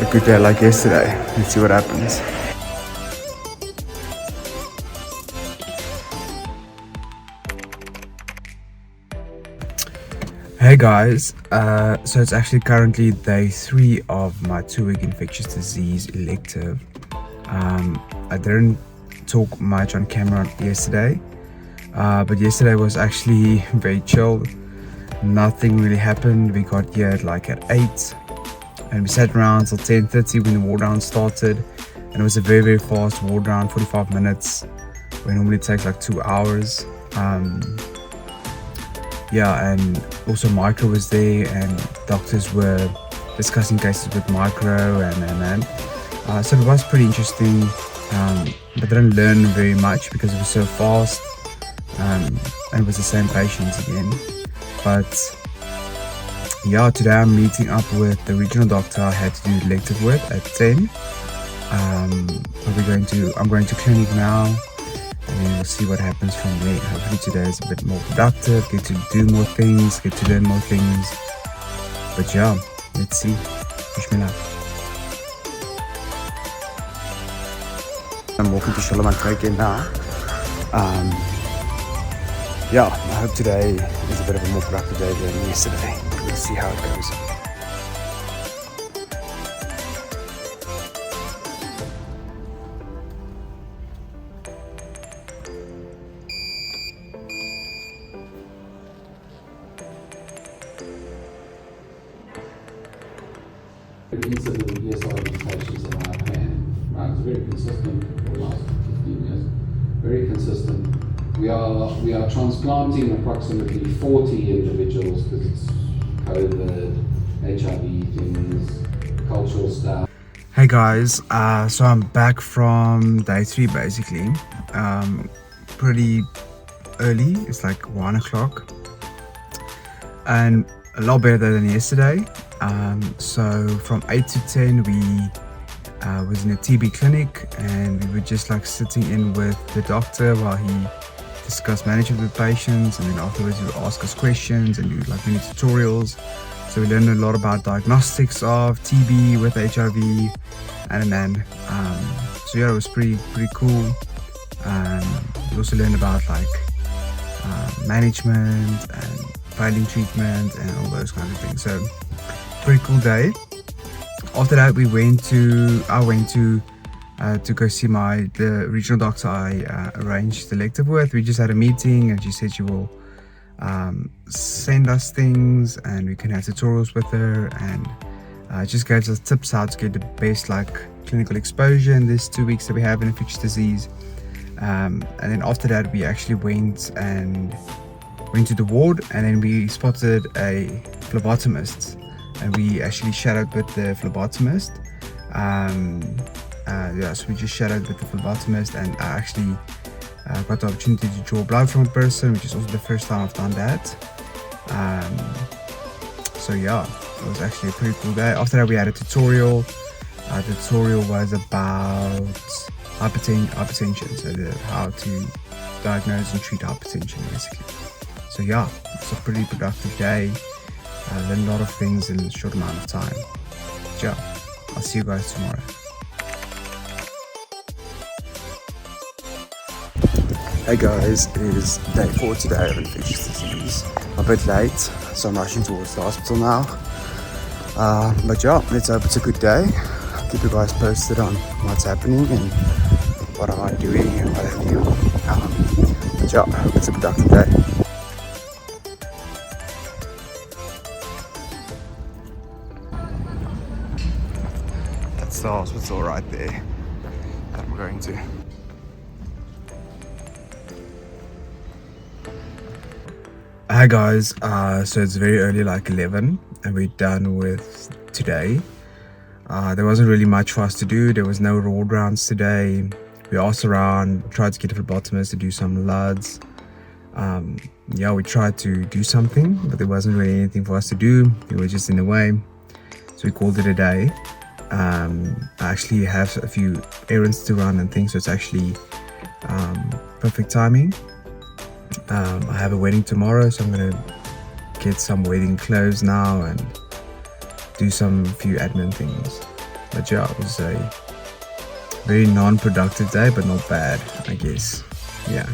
a good day like yesterday. Let's see what happens. Hey guys, so it's actually currently day 3 of my 2-week infectious disease elective. I didn't talk much on camera yesterday, but yesterday was actually very chill. Nothing really happened. We got here at 8 and we sat around till 10:30 when the ward round started, and it was a very fast ward round, 45 minutes, where normally it takes like 2 hours. Yeah, and also Micro was there and doctors were discussing cases with Micro and so it was pretty interesting, but I didn't learn very much because it was so fast, and it was the same patients again. But yeah, today I'm meeting up with the regional doctor I had to do elective with at 10. I'm going to clinic now, and then we'll see what happens from there. Hopefully today is a bit more productive, get to do more things, get to learn more things. But yeah, let's see. Wish me luck. I'm walking to Shalaman again now. Yeah, I hope today is a bit of a more productive day than yesterday. We'll see how it goes. Incident of ESRD patients in our plan. Right, it's very consistent for the last 15 years. Very consistent. We are transplanting approximately 40 individuals because it's COVID, HIV things, cultural stuff. Hey guys, so I'm back from day 3 basically. Pretty early, it's like 1 o'clock, and a lot better than yesterday. So from 8 to 10 we was in a TB clinic, and we were just like sitting in with the doctor while he discussed management with patients, and then afterwards he would ask us questions and do like mini tutorials. So we learned a lot about diagnostics of TB with HIV, and so yeah, it was pretty cool. We also learned about like management and finding treatment and all those kinds of things. So pretty cool day. After that I went to go see the regional doctor I arranged the elective with. We just had a meeting and she said she will send us things and we can have tutorials with her, and just gave us tips how to get the best like clinical exposure in this 2 weeks that we have in infectious disease. And then after that we actually went to the ward, and then we spotted a phlebotomist, and we actually shadowed with the phlebotomist. So we just shadowed with the phlebotomist, and I actually got the opportunity to draw blood from a person, which is also the first time I've done that. So yeah, it was actually a pretty cool day. After that we had a tutorial. The tutorial was about hypertension, so how to diagnose and treat hypertension basically. So yeah, it's a pretty productive day. I learned a lot of things in a short amount of time. Yeah, I'll see you guys tomorrow. Hey guys, it is day 4 today of infectious disease. I'm a bit late, so I'm rushing towards the hospital now. But yeah, let's hope it's a good day. I'll keep you guys posted on what's happening and what am I doing and what have you. But yeah, I hope it's a productive day. That's the hospital right there that I'm going to. Hi guys, so it's very early, like 11, and we're done with today. There wasn't really much for us to do. There was no ward rounds today. We asked around, tried to get a phlebotomist to do some LUDs. Yeah, we tried to do something, but there wasn't really anything for us to do. We were just in the way, so we called it a day. I actually have a few errands to run and things, so it's actually perfect timing. I have a wedding tomorrow, so I'm gonna get some wedding clothes now and do some few admin things. But yeah, it was a very non-productive day, but not bad, I guess. Yeah.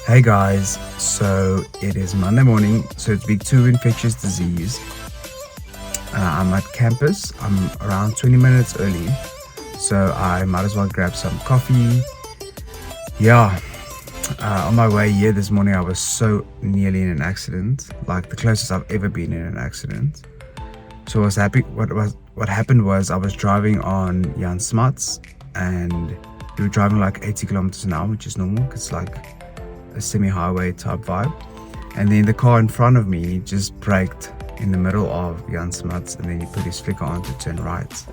Hey guys, so it is Monday morning, so it's week 2 infectious disease. I'm at campus. I'm around 20 minutes early, so I might as well grab some coffee. Yeah, on my way here this morning, I was so nearly in an accident, like the closest I've ever been in an accident. So I was happy. What happened was I was driving on Jan Smuts, and we were driving like 80 kilometers an hour, which is normal. It's like a semi-highway type vibe. And then the car in front of me just braked in the middle of Jan Smuts, and then he put his flicker on to turn right.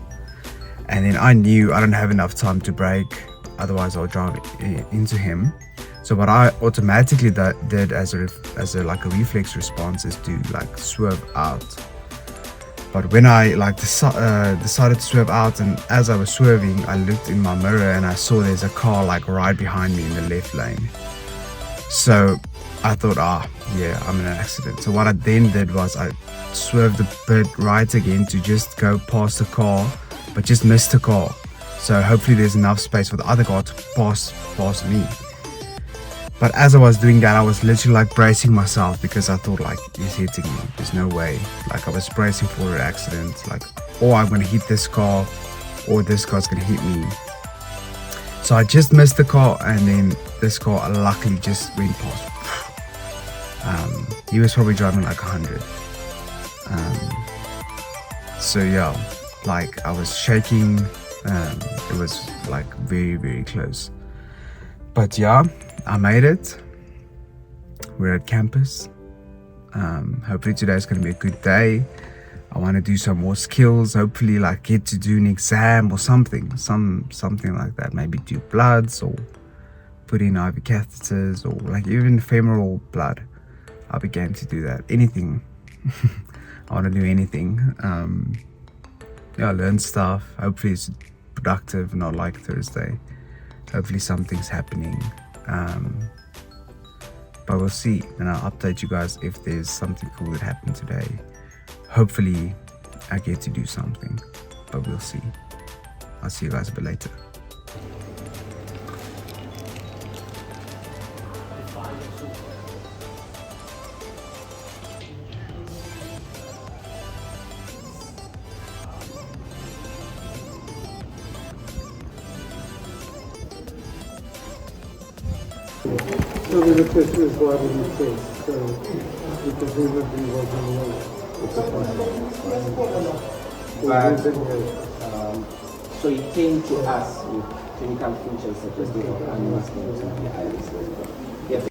And then I knew I don't have enough time to brake, otherwise I'll drive into him. So what I automatically did as a like a reflex response is to like swerve out. But when I like decided to swerve out, and as I was swerving, I looked in my mirror and I saw there's a car like right behind me in the left lane. So I thought, yeah, I'm in an accident. So what I then did was I swerved a bit right again to just go past the car, but just missed the car. So hopefully there's enough space for the other car to pass me. But as I was doing that, I was literally like bracing myself, because I thought like, he's hitting me. There's no way. Like I was bracing for an accident. Like, or I'm gonna hit this car, or this car's gonna hit me. So I just missed the car, and then this car luckily just went past. He was probably driving like 100. So yeah, like I was shaking. It was like very, very close. But yeah, I made it. We're at campus. Hopefully today's gonna be a good day. I want to do some more skills, hopefully like get to do an exam or something like that. Maybe do bloods, or put in IV catheters, or like even femoral blood. I began to do that. Anything. I want to do anything. Yeah, learn stuff. Hopefully it's productive, not like Thursday. Hopefully something's happening. But we'll see, and I'll update you guys if there's something cool that happened today. Hopefully I get to do something, but we'll see. I'll see you guys a bit later. So the request is what in the case, so we presumably was on the way. So he came to us with clinical features such as the animal skills and the iris. Yes.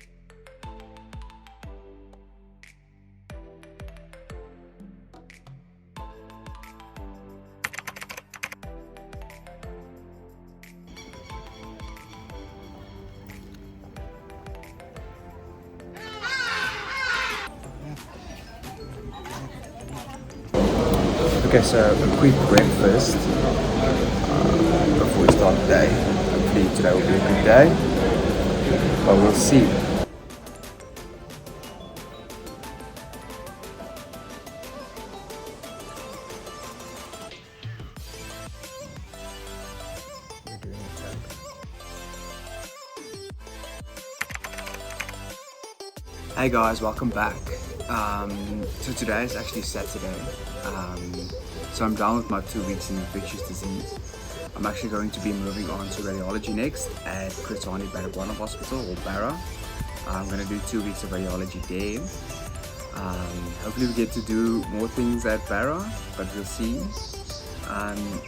Okay, so a quick breakfast before we start the day. Hopefully today will be a good day, but we'll see. Hey guys, welcome back. So today is actually Saturday. So I'm done with my 2 weeks in infectious disease. I'm actually going to be moving on to radiology next at Kritani Baragwana Hospital, or Barra. I'm going to do 2 weeks of radiology there. Hopefully we get to do more things at Barra, but we'll see.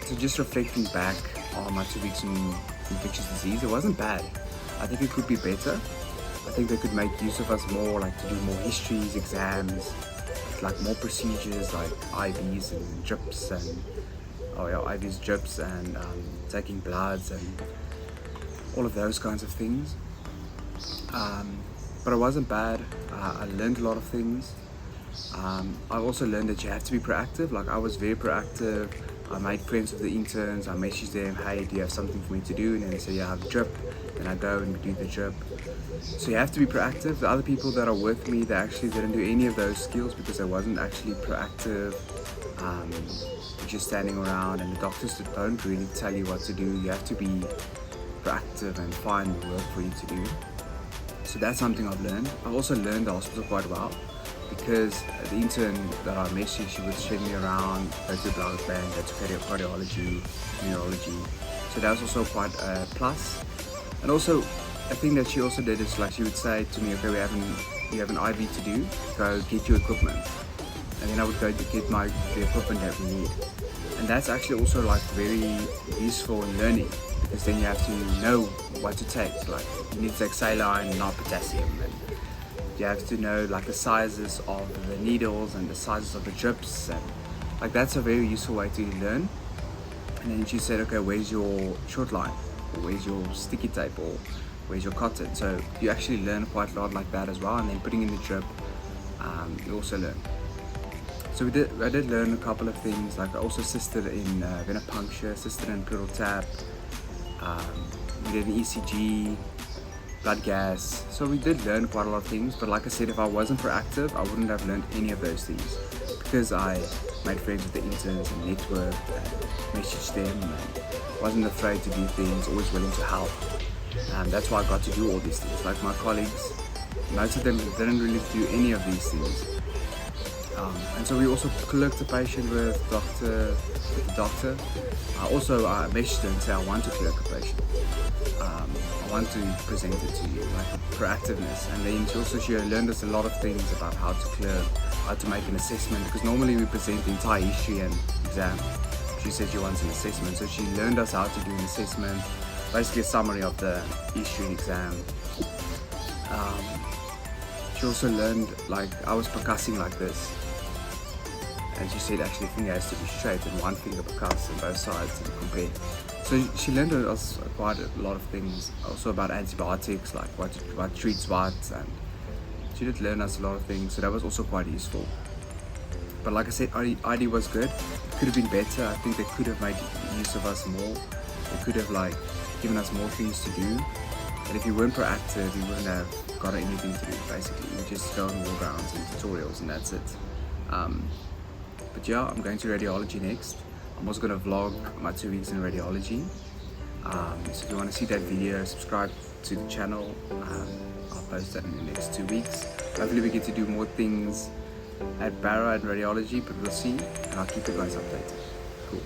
So just reflecting back on my 2 weeks in infectious disease, it wasn't bad. I think it could be better. I think they could make use of us more, like to do more histories, exams, like more procedures like IVs and drips and IVs, drips, and taking bloods and all of those kinds of things. But it wasn't bad. I learned a lot of things. I also learned that you have to be proactive. Like I was very proactive. I made friends with the interns. I messaged them, hey, do you have something for me to do? And then they said, yeah, I have a drip. then I go and do the drip. So you have to be proactive. The other people that are with me, they actually didn't do any of those skills because I wasn't actually proactive. Just standing around, and the doctors don't really tell you what to do. You have to be proactive and find work for you to do. So that's something I've learned. I've also learned the hospital quite well because the intern that I met, she would send me around, go to blood bank, go to cardiology, neurology. So that was also quite a plus. And also, a thing that she also did is like she would say to me, okay, you have an IB to do, go get your equipment. And then I would go to get the equipment that we need. And that's actually also like very useful in learning because then you have to know what to take. Like you need to take saline, not potassium, and you have to know like the sizes of the needles and the sizes of the drips, and like that's a very useful way to learn. And then she said, okay, where's your short line, or where's your sticky tape, or where's your cotton? So you actually learn quite a lot like that as well. And then putting in the drip, you also learn. So I did learn a couple of things. Like I also assisted in venipuncture, assisted in pleural tap. We did an ECG, blood gas. So we did learn quite a lot of things. But like I said, if I wasn't proactive, I wouldn't have learned any of those things because I made friends with the interns and networked and messaged them and wasn't afraid to do things, always willing to help. And that's why I got to do all these things. Like my colleagues, most of them didn't really do any of these things. And so we also clerked the patient with the doctor. I messaged her and said I want to clerk a patient. I want to present it to you, like proactiveness. And then she learned us a lot of things about how to clerk, how to make an assessment, because normally we present the entire history and exam. She said she wants an assessment, so she learned us how to do an assessment, basically a summary of the history and exam. She also learned, like, I was percussing like this. And she said actually the finger has to be straight and one finger percuss on both sides and compare. So she learned us quite a lot of things, also about antibiotics, like what treats what, and she did learn us a lot of things, so that was also quite useful. But like I said, ID was good. It could have been better. I think they could have made use of us more. They could have like given us more things to do. And if you weren't proactive, you wouldn't have got anything to do, basically. You just go on war grounds and tutorials and that's it. But yeah, I'm going to radiology next. I'm also going to vlog my 2 weeks in radiology. So if you want to see that video, subscribe to the channel. I'll post that in the next 2 weeks. Hopefully we get to do more things at Barra and radiology, but we'll see. And I'll keep you guys updated. Cool.